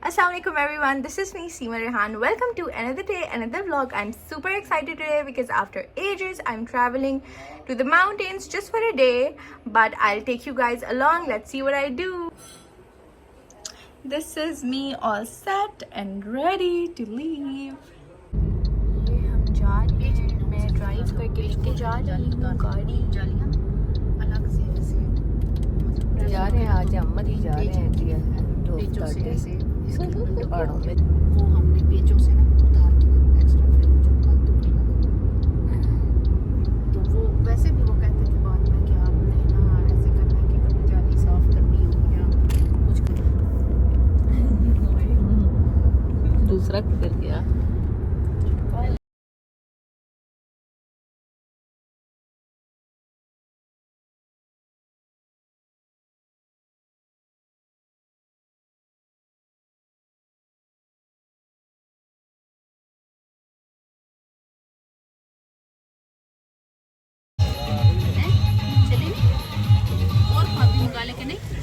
Assalamualaikum everyone, this is me Seema Rehan. Welcome to another day, another vlog. I'm super excited today because after ages I'm traveling to the mountains just for a day, but I'll take you guys along. Let's see what I do. This is me all set and ready to leave. हम जा रहे हैं, मैं drive करके लेके जा रही हूँ गाड़ी। अलग से ऐसे जा रहे हैं, आज अहमद ही जा रहे हैं पहाड़ों में। वो हमने पेचों से ना उतार दिया एक्स्ट्रा फिल्म जो फालतू की तो वो वैसे भी वो कहते थे बाद में कि आपने ना ऐसे करना है कि कभी जाली साफ करनी हो या कुछ करना। दूसरा किधर गया?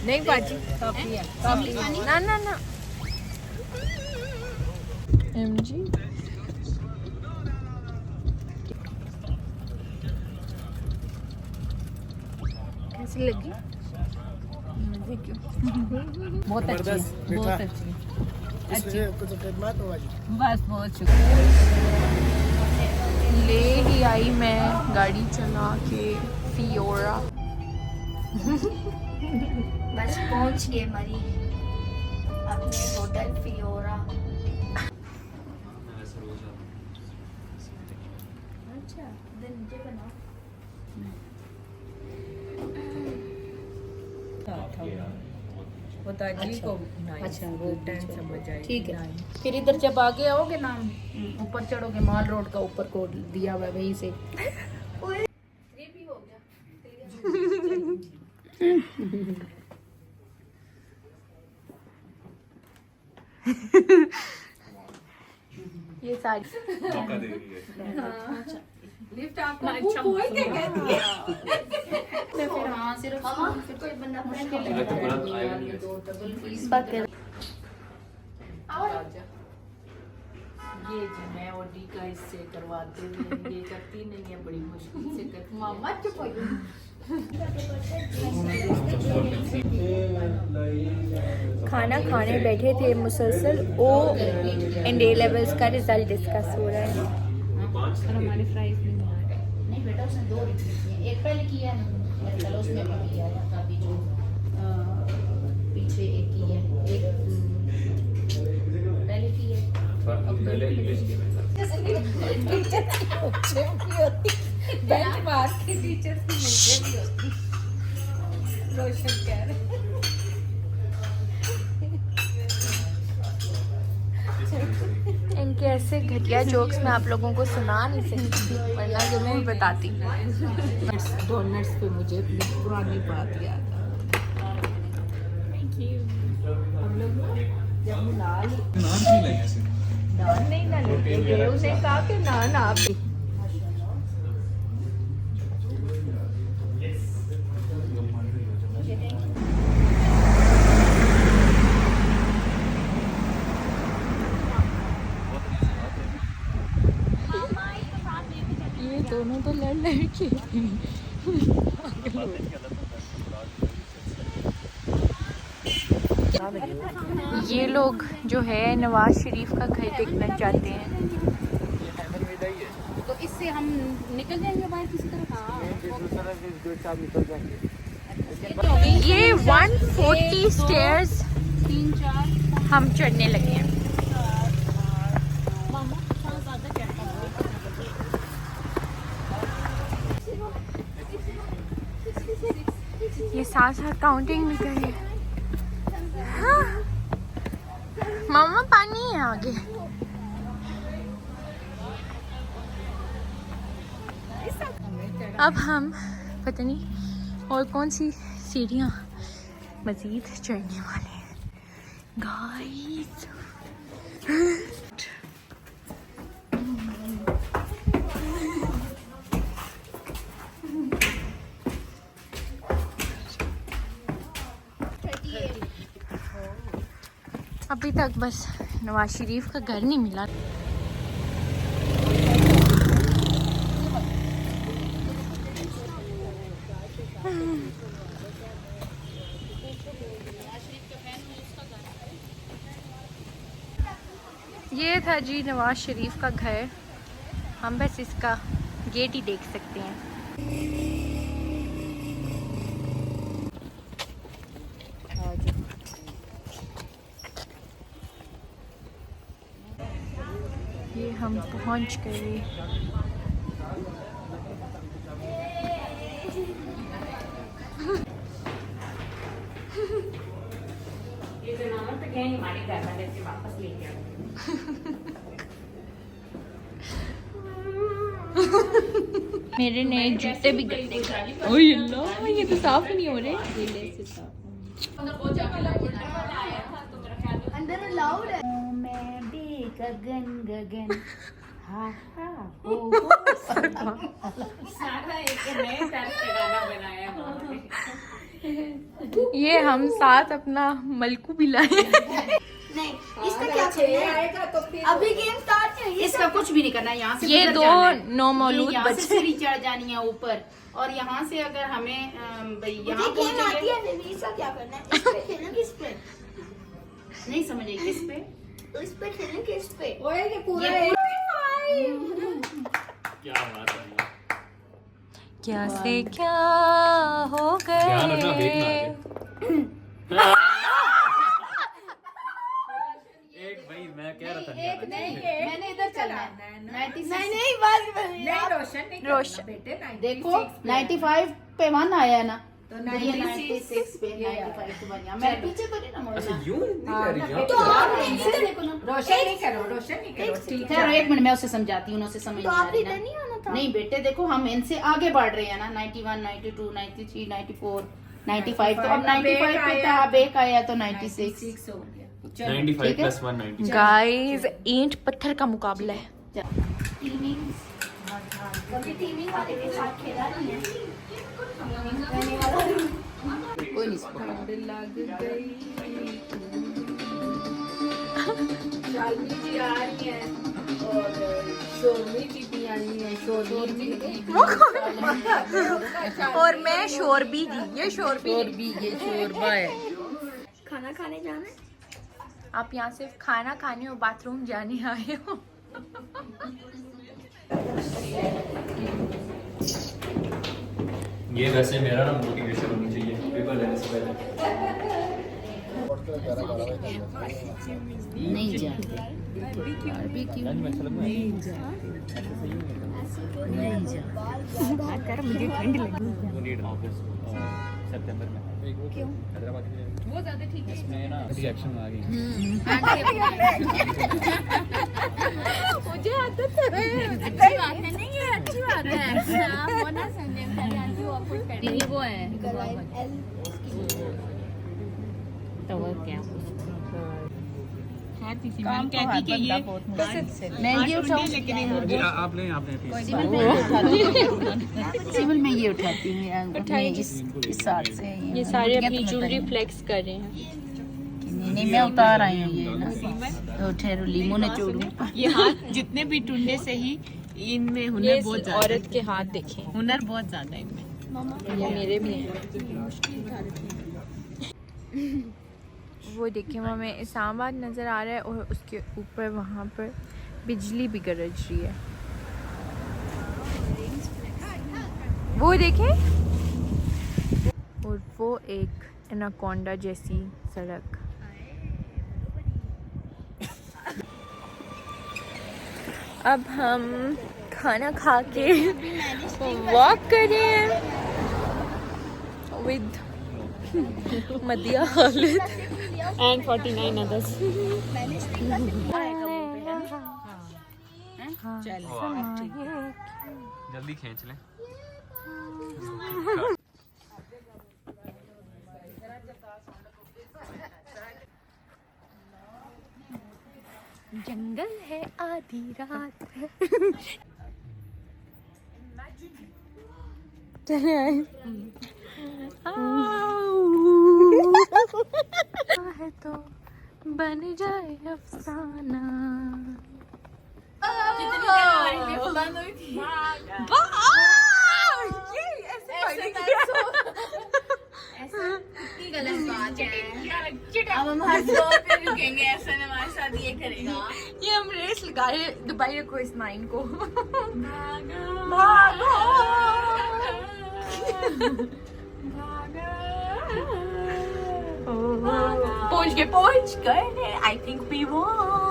नहीं बाजी काफी है, काफी ना ना ना एमजी कैसी लगी? बहुत अच्छी, बहुत अच्छी, कुछ खिदमत हो बस बहुत शुक्रिया। ले ही आई मैं गाड़ी चला के फियोरा। बस पहुंच गए मरी अपने होटल फियोरा। अच्छा नीचे बनाओ। बताजी को अच्छा, वो टेंट समझ आए। ठीक है, फिर इधर जब आगे आओगे ना ऊपर चढ़ोगे, माल रोड का ऊपर कोड दिया हुआ है वहीं से। ये सारी लिफ्ट आपको अच्छा बोल के कहती है। फिर हाँ सिर्फ फिर कोई बंदा मुश्किल है दो डबल फीस ये जी मैं ओडी का इससे करवाते हुए ये करती नहीं है, बड़ी मुश्किल से करती। मामा चुप हो खाना खाने बैठे थे, मुसलसल ओ एंड ए लेवल्स का रिजल्ट डिस्कस हो रहा है। और हमारे फ्राइज नहीं बेटा, उसने दो रिपीट किए, एक पहले किया मेरे ख्याल उसमें भी किया है, अभी जो पीछे एक की है, एक पहले की है। पहले इंग्लिश की बेंचमार्क के टीचर्स की मिलते भी होती। रोशन कह रहे इनके ऐसे घटिया जोक्स मैं आप लोगों को सुना नहीं सकती, वरना जरूर बताती। डोनट्स पे मुझे अपनी पुरानी बात याद आ गई। हम लोग जब मुलाल नान नहीं ना लेते थे, उसने कहा कि नान आप भी। ये दोनों तो लड़ के ये लोग जो है नवाज शरीफ का घर देखना चाहते हैं। तो इससे हम निकल जाएंगे बाहर किसी तरह। ये 140 स्टेयर्स 3-4 हम चढ़ने लगे हैं। ये साथ साथ काउंटिंग भी करें। हाँ। मामा पानी है आगे। अब हम पता नहीं और कौन सी सीढ़ियाँ मजीद चढ़ने वाले हैं गाइस। अभी तक बस नवाज शरीफ का घर नहीं मिला। ये था जी नवाज शरीफ का घर। हम बस इसका गेट ही देख सकते हैं। ये हम पहुंच गए। मेरे नए जूते भी गंदे। ओए अल्लाह, ये तो साफ ही नहीं हो रहे। अंदर अलाउड है। मैं भी गगन गगन हा हा हो सारा एक नए टाइप का गाना बनाया है। ये हम साथ अपना मलकू भी लाए। नहीं, इसका क्या करना है? अभी गेम स्टार्ट है। इसका कुछ भी नहीं करना है। यहाँ से ये गुजर दो जाना है। नौमौलूद यहाँ से बच्चे। सीढ़ी चढ़ जानी है ऊपर, और यहाँ से अगर हमें यहाँ मुझे गेम आती पहुँचेंगे। है, फिर इसका क्या करना है? इस पे खेलना किस पे? नहीं समझे किस पे? तो इस पे खेलना किस पे? ये पूरा क्या बात है। क्या से क्या हो ध्यान रखना, गए। देखना एक भाई मैं कह रहा था मैंने इधर चलना है। 96 नहीं बात रोशन देखो 95 पे 1 आया ना, तो ये 96 पे 95 पे 1। मैं पीछे तो नहीं ना अच्छा मुड़ना। यूं नहीं कह रही तो क्या? आप इधर देखो ना। ठहरो, 1 मिनट मैं उसे समझाती हूँ, उसे समझ तो नहीं आ आप रही इधर ना। नहीं आना था। नहीं बेटे देखो, हम इनसे आगे बढ़ रहे हैं ना। 91, 92, 93, 94, 95, तो अब 95 पे था, अब एक आया तो 96 हो गया। 95 + 1 96। गाइस, ईंट पत्थर का मुकाबला है। टीमिंग कभी टीमिंग वाले के साथ खेला नहीं है। रहने वाला कोई नहीं शालनी जी आ रही हैं और शोरमी जी भी आई हैं। शोरमी और मैं शोरबी दी। ये शोरबी ये शोरबा है। खाना खाने जाना है। आप यहाँ सिर्फ खाना खाने और बाथरूम जाने आए हो। ये वैसे मेरा ना मोटिवेशन होनी चाहिए पेपर लेने से पहले। नहीं जाते बारबेक्यू नहीं जाते। मुझे ठंड लगी। सितंबर में क्यों हैदराबाद वो ज्यादा ठीक है। इसमें ना रिएक्शन आ गई। मुझे आदत है। अच्छी बात है, नहीं है अच्छी बात है। वो ना संडे में आंटी वो अपुट कर दीदी वो है तो वो क्या काम कहती कि ये मैं ये उठाऊं, लेकिन आप लें आपने सिविल में ये उठाती हूँ इस साथ से। ये सारे अपनी ज्वेलरी फ्लेक्स कर रहे हैं। नहीं मैं उतार आई हूँ ये ना। तो ठहरो, लीमो ने चोड़ू। ये हाथ जितने भी टुंडे से ही इनमें हुनर बहुत ज्यादा औरत के हाथ देखें। हुनर बहुत ज्यादा है इनमें। ये मेरे भी हैं। वो देखिए, वहाँ में इस्लामाबाद नज़र आ रहा है और उसके ऊपर वहाँ पर बिजली भी गरज रही है। वो देखें, और वो एक एनाकोंडा जैसी सड़क। अब हम खाना खा के वॉक कर रहे हैं विद मदिया खालिद and 49 others. जल्दी खींच लें। जंगल है, आधी रात है। चले आए है तो बन जाए अफसाना। जितनी देर हमारी लिफ्ट बंद हुई थी ये ऐसे कितनी गलत बात है। अब हम हर फ्लोर पे रुकेंगे, ऐसा हमारे साथ ये करेगा। ये हम रेस लगा रहे, दुबई रखो इस माइन को। भागो पहुंच गए। I think we von.